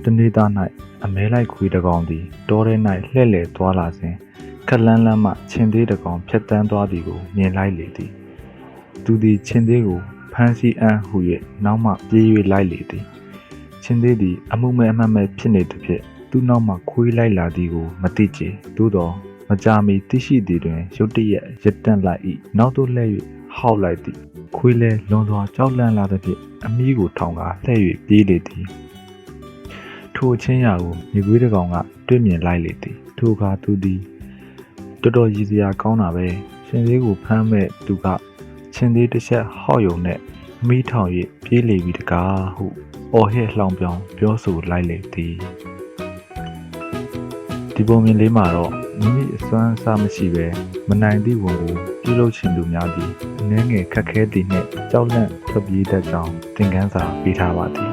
တနေ့သား၌အမဲလိုက်ခွေတကောင်သည်တောထဲ၌လှဲ့လေသွားလာစဉ်ခက်လန်းလန်းမှချင်းသေးတကောင်ဖြတ်တန်းသွားသည်ကိုမြင်လိုက်လေသည်သူသည်ချင်းသေးကိုဖမ်းဆီးအံ့ဟု၍နောက်မှပြေး၍လိုက်လေသည်ချင်းသေးသည်အမှုမဲ့အမှတ်မဲ့ဖြစ်နေသည်ဖြင့်သူ့နောက်မှခွေးလိုက်လာသည်ကိုမသိချေသို့သောမကြာမီသိရှိသည်တွင်ရုတ်တရက်ရပ်တန့်လိုက်၏နောက်သို့လှည့်၍ဟောက်လိုက်သည်ခွေးလဲလွန်စွာကြောက်လန့်လာသည်ဖြင့်အမီးကိုထောင်ကာလှည့်၍ပြေးလေသည်ထိုချင်းရာကိုမြေခွေးတစ်ကောင်ကတွေ့မြင်လိုက်လေသည်ထိုအခါသူသည်တော်တော်ရည်စရာကောင်းတာပဲရှင်သေးကိုဖမ်းမဲ့သူကချင်းသေးတစ်ချက်ဟောက်ယုံနဲ့အမီးထောင်၍ပြေးလေပြီတကားဟုအော်ဟစ်လှောင်ပြောင်ပြောဆိုလိုက်လေသည်ဒီပုံမြင်လေးမှာတော့မိမိအစွမ်းအစားမရှိပဲမနိုင်သည့်ဝန်ကိုပြုလုပ်ချင်သူများသည်အနည်းငယ်ခက်ခဲသည်နှင့်ကြောက်လန့်ထွက်ပြေးတတ်ကြောင်းသင်ခန်းစာပေးထားပါသည်